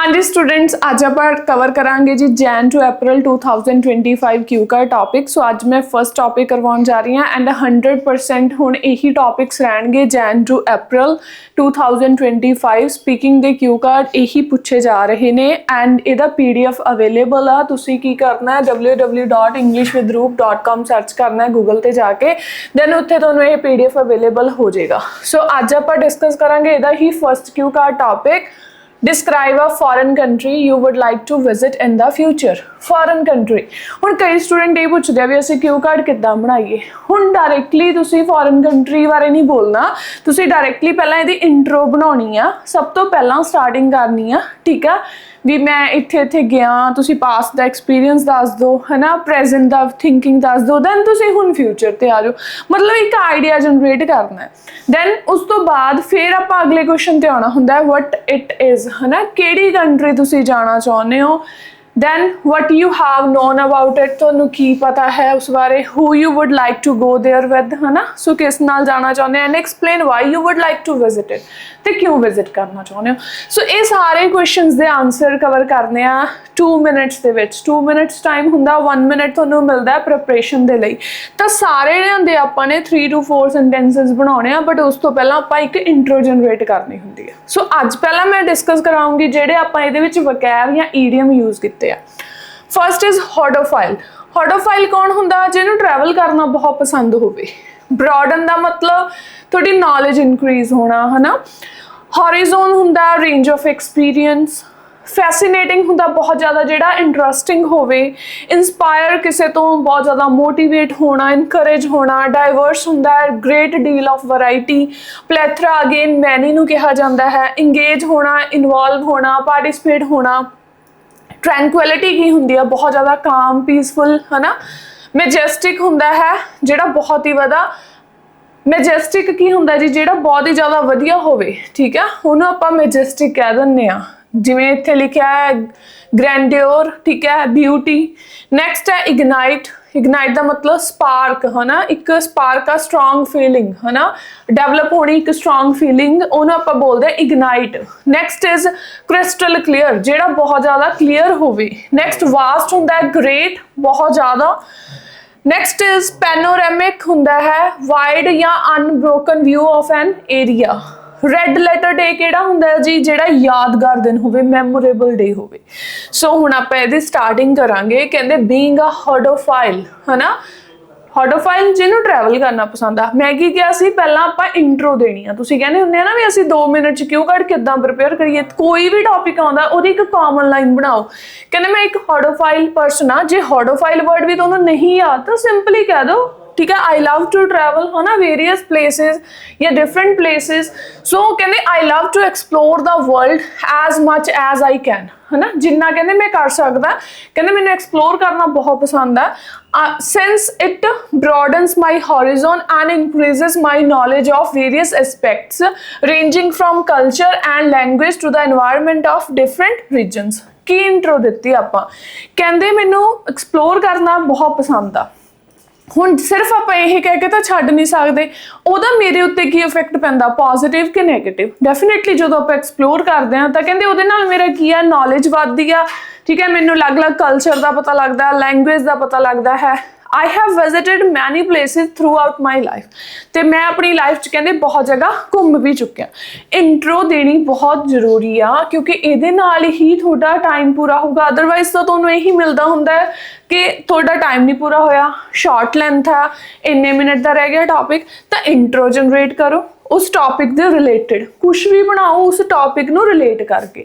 हाँ जी स्टूडेंट्स, अज आप कवर करांगे जी जैन टू अप्रैल 2025 क्यू का टॉपिक। सो अज मैं फर्स्ट टॉपिक करवाउण जा रही हाँ एंड 100% हुण यही टॉपिक्स रहणगे जैन टू अप्रैल 2025 स्पीकिंग दे क्यू कार्ड यही पूछे जा रहे ने एंड इहदा PDF अवेलेबल आ। तुसीं की करना है www.englishwithroop.com सर्च करना है गूगल ते जाके, दैन उत्थे तुहानूं ये PDF अवेलेबल हो जाएगा। सो अज आप डिस्कस करांगे इहदा ही first cue card topic. Describe a foreign country you would like to visit in the future. Foreign country ਹੁਣ ਕਈ ਸਟੂਡੈਂਟ ਇਹ ਪੁੱਛਦੇ ਆ ਵੀ ਅਸੀਂ ਕਿਊ ਕਾਰਡ ਕਿੱਦਾਂ ਬਣਾਈਏ। ਹੁਣ ਡਾਇਰੈਕਟਲੀ ਤੁਸੀਂ ਫੋਰਨ ਕੰਟਰੀ ਬਾਰੇ ਨਹੀਂ ਬੋਲਣਾ, ਤੁਸੀਂ ਡਾਇਰੈਕਟਲੀ ਪਹਿਲਾਂ ਇਹਦੀ ਇੰਟਰੋ ਬਣਾਉਣੀ ਆ। ਸਭ ਤੋਂ ਪਹਿਲਾਂ ਸਟਾਰਟਿੰਗ ਕਰਨੀ ਆ, ਠੀਕ ਆ, ਵੀ ਮੈਂ ਇੱਥੇ ਇੱਥੇ ਗਿਆ, ਤੁਸੀਂ ਪਾਸਟ ਦਾ ਐਕਸਪੀਰੀਅੰਸ ਦੱਸ ਦਿਓ, ਹੈ ਨਾ, ਪ੍ਰੈਜ਼ੈਂਟ ਦਾ ਥਿੰਕਿੰਗ ਦੱਸ ਦਿਓ, ਦੈਨ ਤੁਸੀਂ ਹੁਣ ਫਿਊਚਰ ਤੇ ਆ ਜਾਓ। ਮਤਲਬ ਇੱਕ ਆਈਡੀਆ ਜਨਰੇਟ ਕਰਨਾ ਹੈ। ਦੈਨ ਉਸ ਤੋਂ ਬਾਅਦ ਫਿਰ ਆਪਾਂ ਅਗਲੇ ਕੁਐਸਚਨ ਤੇ ਆਉਣਾ ਹੁੰਦਾ ਹੈ ਵਟ ਇਟ ਇਜ਼, ਹੈ ਨਾ, ਕਿਹੜੀ ਕੰਟਰੀ ਤੁਸੀਂ ਜਾਣਾ ਚਾਹੁੰਦੇ ਹੋ। then what you have known about it, ਤੁਹਾਨੂੰ ਕੀ ਪਤਾ ਹੈ ਉਸ ਬਾਰੇ, who you would like to go there with, ਹੈ ਨਾ, ਸੋ ਕਿਸ ਨਾਲ ਜਾਣਾ ਚਾਹੁੰਦੇ ਹੋ, and explain why you would like to visit it, ਤੇ ਕਿਉਂ ਵਿਜ਼ਿਟ ਕਰਨਾ ਚਾਹੁੰਦੇ ਹੋ। ਸੋ ਇਹ ਸਾਰੇ ਕੁਐਸਚਨਸ ਦੇ ਆਨਸਰ ਕਵਰ ਕਰਨੇ ਆ 2 ਮਿੰਟਸ ਦੇ ਵਿੱਚ। 2 ਮਿੰਟਸ ਟਾਈਮ ਹੁੰਦਾ, 1 ਮਿੰਟ ਤੁਹਾਨੂੰ ਮਿਲਦਾ ਪ੍ਰੈਪਰੇਸ਼ਨ ਦੇ ਲਈ। ਤਾਂ ਸਾਰੇ ਦੇ ਆਪਾਂ ਨੇ 3 to 4 ਸੈਂਟੈਂਸਸ ਬਣਾਉਣੇ ਆ, ਬਟ ਉਸ ਤੋਂ ਪਹਿਲਾਂ ਆਪਾਂ ਇੱਕ ਇੰਟਰੋ ਜਨਰੇਟ ਕਰਨੀ ਹੁੰਦੀ ਹੈ। ਸੋ ਅੱਜ ਪਹਿਲਾਂ ਮੈਂ ਡਿਸਕਸ ਕਰਾਉਂਗੀ ਜਿਹੜੇ ਆਪਾਂ ਇਹਦੇ ਵਿੱਚ ਵਕੈਬ ਜਾਂ ਈਡੀਅਮ ਯੂਜ਼ ਕੀਤੇ ਆ। First is ਹੌਡੋਫਾਈਲ। ਹੌਡੋਫਾਈਲ ਕੌਣ ਹੁੰਦਾ? ਜਿਹਨੂੰ ਟਰੈਵਲ ਕਰਨਾ ਬਹੁਤ ਪਸੰਦ ਹੋਵੇ। ਬ੍ਰੌਡਨ ਦਾ ਮਤਲਬ ਤੁਹਾਡੀ ਨੌਲੇਜ ਇਨਕਰੀਜ਼ ਹੋਣਾ, ਹੈ ਨਾ। ਹੌਰੀਜ਼ੋਨ ਹੁੰਦਾ ਰੇਂਜ ਆਫ ਐਕਸਪੀਰੀਅੰਸ। ਫੈਸੀਨੇਟਿੰਗ ਹੁੰਦਾ ਬਹੁਤ ਜ਼ਿਆਦਾ ਜਿਹੜਾ ਇੰਟਰਸਟਿੰਗ ਹੋਵੇ। ਇੰਸਪਾਇਰ ਕਿਸੇ ਤੋਂ ਬਹੁਤ ਜ਼ਿਆਦਾ ਮੋਟੀਵੇਟ ਹੋਣਾ, ਇਨਕਰੇਜ ਹੋਣਾ। ਡਾਈਵਰਸ ਹੁੰਦਾ ਹੈ great deal of variety. Plethora again many ਨੂੰ ਕਿਹਾ ਜਾਂਦਾ ਹੈ। ਇੰਗੇਜ ਹੋਣਾ, ਇਨਵੋਲਵ ਹੋਣਾ, ਪਾਰਟੀਸਪੇਟ ਹੋਣਾ। ट्रैंकुअलिटी की होंगी है बहुत ज़्यादा काम पीसफुल, है ना। मैजेस्टिक होंदा है जिहड़ा बहुत ही ज़्यादा, मैजेस्टिक की होंदा जी जिहड़ा बहुत ही ज़्यादा वधिया होवे, ठीक है, उन्होंने आपां मैजेस्टिक कह दिंदे आ। जिवें इत्थे लिखिया है ग्रैंडियोर, ठीक है, ब्यूटी। नैक्सट है इग्नाइट। इग्नाइट का मतलब स्पार्क, है ना, एक स्पार्क आ स्ट्रॉन्ग फीलिंग, है ना, डेवलप होनी एक स्ट्रॉन्ग फीलिंग, उन्होंने आप बोलते हैं ignite. Next is crystal clear, जिहड़ा बहुत ज़्यादा क्लीयर होवे। नैक्सट वास्ट होंदा है ग्रेट, बहुत ज़्यादा। नैक्सट इज पैनोरेमिक होंदा है वाइड या unbroken view of an area. Red letter day किहड़ा हुंदा है जी? जिहड़ा यादगार दिन होवे, मैमोरेबल डे होवे। सो हुण आपां इहदी स्टार्टिंग करांगे। कहंदे बीइंग अ हॉडोफाइल, है ना, हॉडोफाइल जिन्हों ट्रैवल करना पसंद आ। मैं की किहा सी पहलां आपां इंट्रो देनी आ। तुसीं कहंदे हुंदे आ ना भी असीं 2 मिनट च क्यों कार्ड किदां प्रिपेयर करिए। कोई भी टॉपिक आउंदा ओहदी एक कॉमन लाइन बनाओ। कहंदे मैं एक हॉडोफाइल पर्सन आ। जे हॉडोफाइल वर्ड भी तुहानूं नहीं आ तां सिंपली कह दो, ठीक है, आई लव टू ट्रैवल, है ना, वेरियस प्लेसिस या डिफरेंट प्लेसिस। सो कहते I love to explore the world as much as I can, है ना, जिन्ना कहते मैं कर सकदा। कहते मैंने एक्सप्लोर करना बहुत पसंद है। Since it broadens my horizon and increases my knowledge of various aspects ranging from culture and language to the environment of different regions. की इंट्रो दित्ती आपां। कहते मैनू एक्सप्लोर करना बहुत पसंद आ। ਹੁਣ सिर्फ ਆਪਾਂ ਇਹ ਕਹਿ ਕੇ ਤਾਂ ਛੱਡ ਨਹੀਂ ਸਕਦੇ, ਉਹਦਾ ਮੇਰੇ ਉੱਤੇ ਕੀ ਇਫੈਕਟ ਪੈਂਦਾ, ਪੋਜ਼ਿਟਿਵ ਕਿ ਨੈਗੇਟਿਵ। ਡੈਫੀਨੇਟਲੀ ਜਦੋਂ ਆਪਾਂ ਐਕਸਪਲੋਰ ਕਰਦੇ ਹਾਂ ਤਾਂ ਕਹਿੰਦੇ ਉਹਦੇ ਨਾਲ ਮੇਰਾ ਕੀ ਆ, ਨੌਲੇਜ ਵੱਧਦੀ ਆ, ਠੀਕ ਹੈ, ਮੈਨੂੰ ਅਲੱਗ-ਅਲੱਗ ਕਲਚਰ ਦਾ ਪਤਾ ਲੱਗਦਾ, ਲੈਂਗੁਏਜ ਦਾ ਪਤਾ ਲੱਗਦਾ ਹੈ। I have visited many places throughout my life, ਤੇ ਮੈਂ ਆਪਣੀ ਲਾਈਫ 'ਚ ਕਹਿੰਦੇ ਬਹੁਤ ਜਗ੍ਹਾ ਘੁੰਮ ਵੀ ਚੁੱਕਿਆ। ਇੰਟਰੋ ਦੇਣੀ ਬਹੁਤ ਜ਼ਰੂਰੀ ਆ ਕਿਉਂਕਿ ਇਹਦੇ ਨਾਲ ਹੀ ਤੁਹਾਡਾ ਟਾਈਮ ਪੂਰਾ ਹੋਊਗਾ। ਅਦਰਵਾਈਜ਼ ਤਾਂ ਤੁਹਾਨੂੰ ਇਹੀ ਮਿਲਦਾ ਹੁੰਦਾ ਹੈ ਕਿ ਤੁਹਾਡਾ ਟਾਈਮ ਨਹੀਂ ਪੂਰਾ ਹੋਇਆ, ਸ਼ਾਰਟ ਲੈਂਥ ਆ, ਇੰਨੇ ਮਿੰਟ ਦਾ ਰਹਿ ਗਿਆ ਟੌਪਿਕ। ਤਾਂ ਇੰਟਰੋ ਜਨਰੇਟ ਕਰੋ, उस टॉपिक के रिलेटेड कुछ भी बनाओ, उस टॉपिक नू रिलेट करके।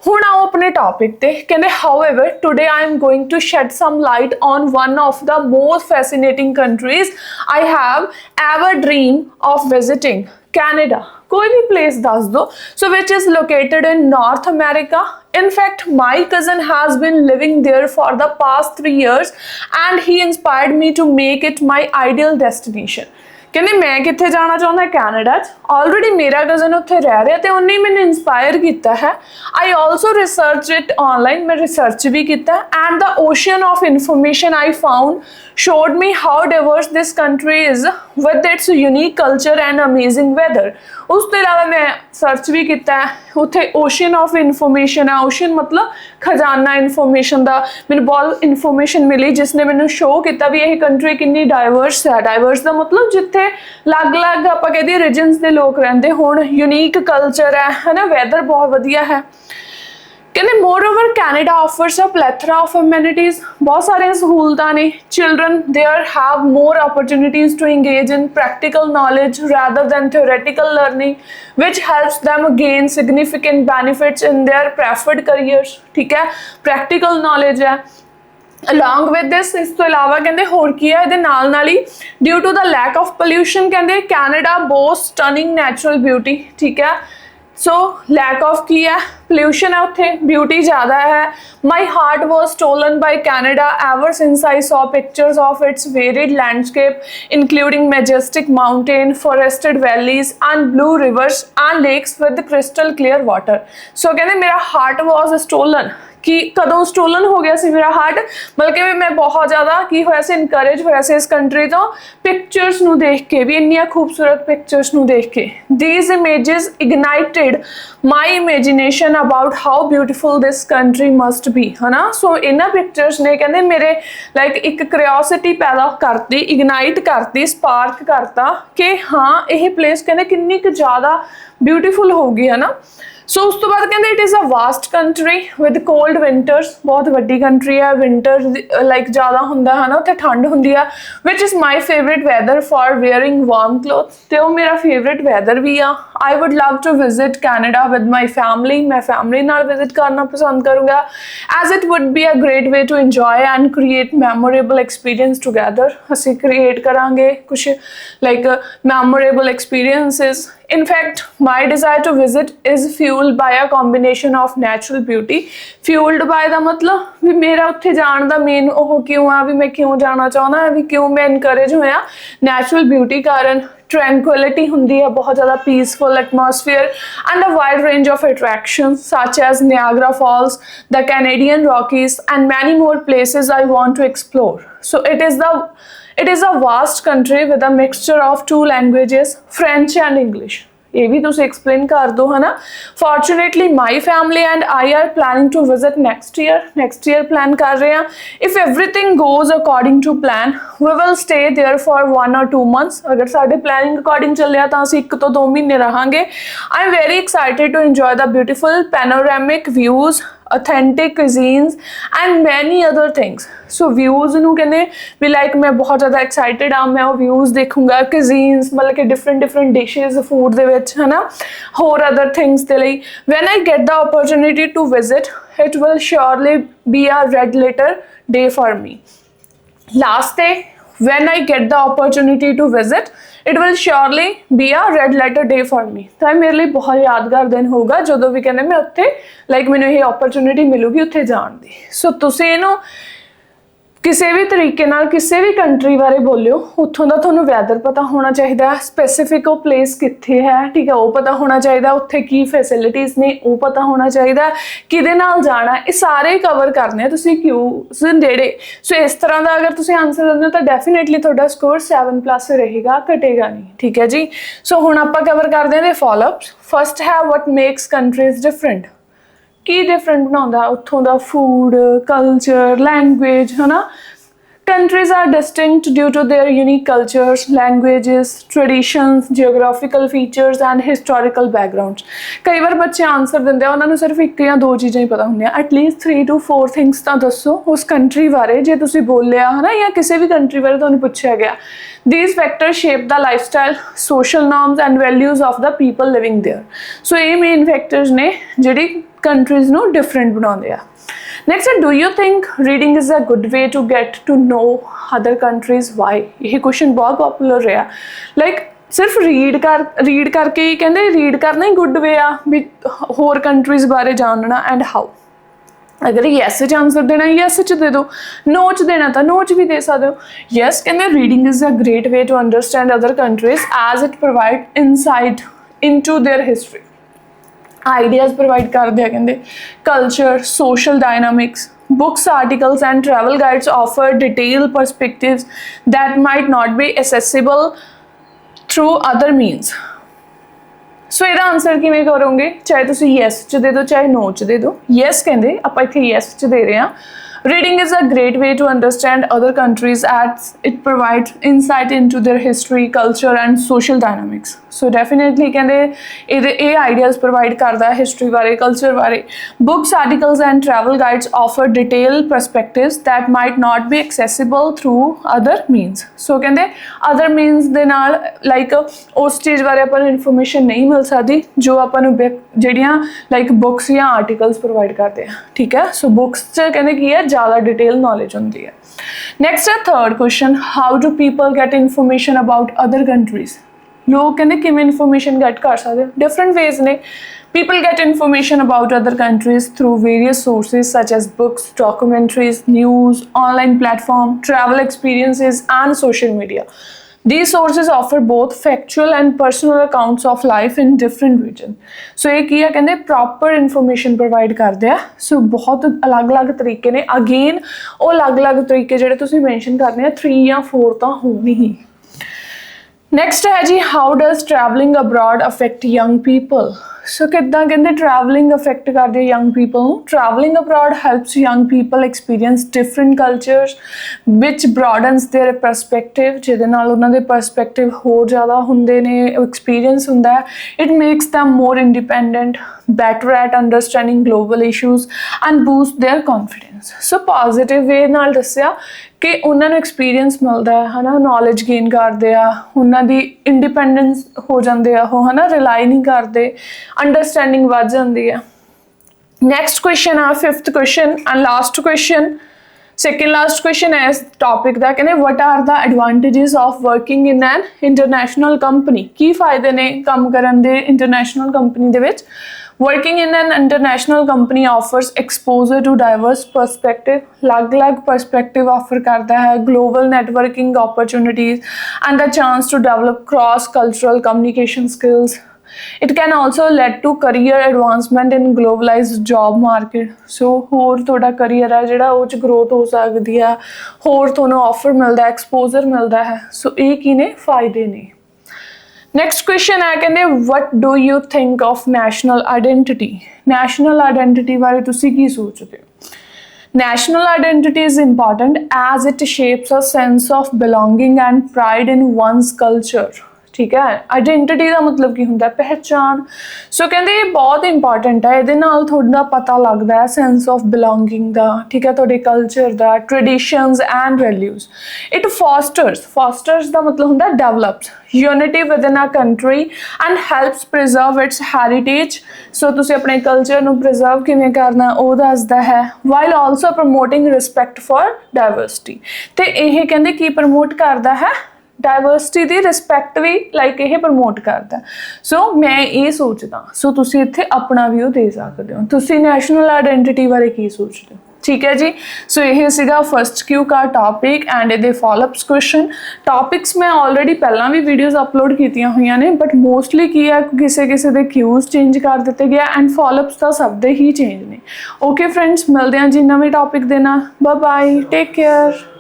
हुण आओ अपने टॉपिक ते। कहंदे however today I am going to shed some light on one of the most fascinating countries I have ever dream of visiting, Canada. कोई भी प्लेस दस दो, so which is located in North America. In fact, my cousin has been living there for the past 3 years and he inspired me to make it my ideal destination। ਕਹਿੰਦੇ ਮੈਂ ਕਿੱਥੇ ਜਾਣਾ ਚਾਹੁੰਦਾ, Canada 'ਚ। Already ਮੇਰਾ cousin ਉੱਥੇ ਰਹਿ ਰਿਹਾ ਤੇ ਉਹਨੇ ਮੈਨੂੰ ਇੰਸਪਾਇਰ ਕੀਤਾ ਹੈ। I also research it online, ਮੈਂ ਰਿਸਰਚ ਵੀ ਕੀਤਾ and the ocean of information I found showed me how diverse this country is with its unique culture and amazing weather। ਉਸ ਤੋਂ ਇਲਾਵਾ ਮੈਂ ਸਰਚ ਵੀ ਕੀਤਾ उत्थे ओशन ऑफ इन्फॉर्मेशन है। ओशन मतलब खजाना इन्फॉर्मेशन का। मैंने बहुत इन्फॉर्मेशन मिली जिसने मैंने शो किया भी यह कंट्री कितनी डाइवर्स है। डाइवर्स का मतलब जिथे अलग अलग आप कह दिए रीजनस के लोग रहते होण, यूनीक कल्चर है ना, वैदर बहुत वधिया है। कहते more over Canada offers a plethora of amenities, बहुत सारे सहूलतां ने। Children there have more opportunities to engage in practical knowledge rather than theoretical learning which helps them gain significant benefits in their preferred careers। ठीक है, practical knowledge है। Along with this, इस तो इलावा कहते होर की है ये नाल ही, due to the lack of pollution कहते Canada boasts stunning natural beauty. ठीक है, सो लैक ऑफ की है, पोल्यूशन है उत्थे, ब्यूटी ज़्यादा है। My heart was stolen by Canada ever since I saw pictures of its varied landscape including majestic mountain, forested valleys and blue rivers and lakes with crystal clear water. So कहते मेरा heart was stolen, कि कदों stolen हो गया सी मेरा heart, बल्कि मैं बहुत ज़्यादा की होया से इनकरेज होया से इस कंट्री तो पिक्चर्स नू देख के भी, इन्नियां खूबसूरत पिक्चर्स नू देख के। These images ignited my imagination about how beautiful this country must be, है ना। सो इन्हां पिक्चर्स ने कहते मेरे लाइक एक क्यूरियोसिटी पैदा करती, इग्नाइट करती, स्पार्क करता कि हाँ यह प्लेस कहते किन्नी क ज़्यादा ब्यूटीफुल होगी, है ना। सो उस तो बाद कहते it is a vast country with cold winters, बहुत वड्डी कंट्री है, विंटर लाइक ज़्यादा होंदा है ना, उत्थे ठंड होंदी है। Which is my favourite weather for wearing warm clothes, तो वो मेरा फेवरेट वैदर भी आ। I would love to visit Canada with my family, मैं फैमिली नाल विजिट करना पसंद करूँगा, as it would be a great way to enjoy and create memorable experience together. असीं क्रिएट करांगे कुछ like memorable experiences. In fact, my desire to visit is fueled by a combination of natural beauty। Fueled by ਦਾ मतलब भी मेरा उत्थे जान दा main ਉਹ क्यों आ, भी मैं क्यों जाना चाहना है, भी क्यों मैं इनकरेज होया नेचुरल ब्यूटी कारण। ट्रैंक्विलिटी होंदी है, बहुत ज़्यादा peaceful atmosphere and a wide range of attractions such as Niagara Falls, the Canadian Rockies and many more places I want to explore. So it is a vast country with a mixture of two languages, French and English। ये भी तुम explain कर दो, है ना। Fortunately my family and I are planning to visit next year plan कर रहे हैं। If everything goes according to plan we will stay there for 1 or 2 months। अगर साढ़े प्लानिंग अकॉर्डिंग चलिया तो असीं 1 to 2 महीने रहांगे। I am very excited to enjoy the beautiful panoramic views, authentic cuisines and many other things। so views नू कहने भी लाइक मैं बहुत ज़्यादा excited हाँ, मैं वो views देखूँगा, cuisines मतलब कि different dishes food दे विच, है ना, होर other things दे लई। when I get the opportunity to visit it will surely be a red letter day for me। last day when I get the opportunity to visit it will surely be a red letter day for me। तो मेरे लिए बहुत यादगार दिन होगा जो भी कहने मैं उत्थे लाइक मैंने ये अपॉर्चुनिटी मिलूगी उत्थे जान दी। सो तुसीं इहनूं किसी भी तरीके नाल किसी भी कंट्री बारे बोलियो, उत्थों दा तुहानूं वैदर पता होना चाहिए, स्पैसीफिक वो प्लेस कित्थे है, ठीक है, वो पता होना चाहिए, उत्थे की फैसिलिटीज़ ने वो पता होना चाहिए, किहदे नाल जाना, ये सारे कवर करने हैं तुसीं क्यूज जेहड़े। सो इस तरह का अगर तुसीं आंसर दिंदे हो तो डेफिनेटली तुहाडा स्कोर 7+ रहेगा, घटेगा नहीं, ठीक है जी। सो हुण आपां कवर करदे हां फॉलोअप्स। फर्स्ट है व्हाट मेक्स कंट्रीज डिफरेंट, की डिफरेंट बनाउंदा उत्थों दा फूड, कल्चर, लैंग्वेज, है ना। Countries are distinct due to their unique cultures, languages, traditions, geographical features and historical backgrounds। कई बार बच्चे आंसर दिंदे हैं उन्होंने सिर्फ 1 या 2 चीज़ां ही पता होंदियां, एटलीस्ट 3 to 4 थिंग्स तो दसो उस कंट्री बारे जे तुसीं बोलिया, है ना, या किसी भी कंट्री बारे तुहानूं पुछया गया। These factors shape the lifestyle, social norms and values of the people living there। So ये मेन फैक्टर्स ने जिहड़ी कंट्रीज़ नूं डिफरेंट बनाउंदे आ। Next do you think reading is a good way to get to know other countries why. यह question बहुत popular रहा, like सिर्फ रीड करके ही कहते रीड करना ही गुड वे आ भी होर कंट्रीज़ बारे जानना एंड हाउ। अगर यस च आंसर देना यस च दे दो, नो च देना तो नो च भी दे सकते हो। यस कहते reading is a great way to understand other countries as it provide insight into their history. Ideas provide करते हैं कहते culture, social dynamics. Books, articles and travel guides offer detailed perspectives that might not be accessible through other means। सो ਇਹਦਾ answer ਕਿਵੇਂ ਕਰੋਗੇ, ਚਾਹੇ ਤੁਸੀਂ yes ਚ ਦੇ ਦਿਓ ਚਾਹੇ ਨੋ ਚ ਦੇ ਦਿਓ। ਯੈਸ ਕਹਿੰਦੇ, ਆਪਾਂ ਇੱਥੇ ਯੈਸ ਚ ਦੇ ਰਹੇ ਹਾਂ। Reading is a great way to understand other countries as it provides insight into their history, culture and social dynamics. So definitely ਕਹਿੰਦੇ ਇਹ ideas provide ਕਰਦਾ history ਬਾਰੇ, culture ਬਾਰੇ। Books, articles and travel guides offer detailed perspectives that might not be accessible through other means. So ਕਹਿੰਦੇ other means ਦੇ ਨਾਲ like ਉਸ ਚੀਜ਼ ਬਾਰੇ ਆਪਾਂ ਨੂੰ information ਨਹੀਂ ਮਿਲ ਸਕਦੀ ਜੋ ਆਪਾਂ ਨੂੰ ਜਿਹੜੀਆਂ like books ਜਾਂ articles provide ਕਰਦੇ ਆ, ਠੀਕ ਹੈ। So books ਚ ਕਹਿੰਦੇ ਕੀ ਹੈ, ज़्यादा डिटेल नॉलेज होती है। नेक्स्ट है third question, how do people get information about other countries. लोग कहते किवें इन्फॉर्मेशन गेट कर सकते हैं, डिफरेंट वेज ने। People get information about other countries through various sources such as books, documentaries, news, online platform, travel experiences and social media. These sources offer both factual and personal accounts of life in different regions. So ये की है कहते proper information provide करते हैं। So बहुत अलग-अलग तरीके ने, again वो अलग-अलग तरीके ਜਿਹੜੇ ਤੁਸੀਂ mention करने हैं 3 या 4 ਤਾਂ ਹੋਣੀ ही। Next है जी, how does traveling abroad affect young people? So ਕਿੱਦਾਂ ਕਹਿੰਦੇ traveling affect ਕਰਦੇ young people ਨੂੰ। Traveling abroad helps young people experience different cultures which broadens their perspective, ਜਿਹਦੇ ਨਾਲ ਉਹਨਾਂ ਦੇ perspective ਹੋਰ ਜ਼ਿਆਦਾ ਹੁੰਦੇ ਨੇ, experience ਹੁੰਦਾ ਹੈ। It makes them more independent, better at understanding global issues and boost their confidence. So positive way ਨਾਲ ਦੱਸਿਆ ਕਿ ਉਹਨਾਂ ਨੂੰ ਐਕਸਪੀਰੀਅੰਸ ਮਿਲਦਾ ਹੈ ਨਾ, ਨੌਲੇਜ ਗੇਨ ਕਰਦੇ ਆ, ਉਹਨਾਂ ਦੀ ਇੰਡੀਪੈਂਡੈਂਸ ਹੋ ਜਾਂਦੇ ਆ ਉਹ, ਹੈ ਨਾ, ਰਿਲਾਈ ਨਹੀਂ ਕਰਦੇ, ਅੰਡਰਸਟੈਂਡਿੰਗ ਵੱਧ ਜਾਂਦੀ ਹੈ। ਨੈਕਸਟ ਕੁਐਸਚਨ ਆ 5th question and last question, second last question है इस टॉपिक का, कहने what are the advantages of working in an international company। की फायदे ने काम करन दे इंटरनेशनल कंपनी दे विच। Working in an international company offers exposure to diverse perspective, अलग-अलग perspective offer करता है, global networking opportunities and the chance to develop cross-cultural communication skills. It can also lead to career advancement in globalized job market. So ਹੋਰ ਤੁਹਾਡਾ career ਹੈ ਜਿਹੜਾ ਉਹ 'ਚ growth ਹੋ ਸਕਦੀ ਆ, ਹੋਰ ਤੁਹਾਨੂੰ offer ਮਿਲਦਾ, exposure ਮਿਲਦਾ ਹੈ। So ਇਹ ਕੀ ਨੇ, ਫਾਇਦੇ ਨੇ। Next question ਹੈ ਕਹਿੰਦੇ what do you think of national identity। national identity ਬਾਰੇ ਤੁਸੀਂ ਕੀ ਸੋਚਦੇ ਹੋ। National identity is important as it shapes a sense of belonging and pride in one's culture। ठीक है, आइडेंटिटी का मतलब की होंगे पहचान। सो कहते ये बहुत इंपॉर्टेंट है, ये थोड़ा पता लगता है सेंस ऑफ बिलोंगिंग का, ठीक है, थोड़े कल्चर का, traditions and values. It fosters का मतलब होंगे develops unity within a country and helps preserve its heritage. So तुसी अपने कल्चर नूं प्रिजर्व किवें करना वो दसदा है, while also promoting respect for diversity. तो यह कहते की प्रमोट करता है, डाइवर्सिटी की रिस्पैक्ट भी लाइक ये प्रमोट करता। सो मैं ये सोचदा, सो तुसी इत्थे अपना व्यू दे सकते हो, तुसी नैशनल आइडेंटिटी बारे की सोचते हो, ठीक है जी। सो यह सीगा फर्स्ट क्यू का टॉपिक एंड ये फॉलोअप्स क्वेश्चन। टॉपिक्स मैं ऑलरेडी पहला भी वीडियोज अपलोड कीतियां हुई ने, बट मोस्टली की है किसी किसी के क्यूज चेंज कर दिते गए एंड फॉलोअप्स तो सब दे ही चेंज ने। ओके फ्रेंड्स, मिलते हैं जी नवे टॉपिक देना। Bye bye, take care.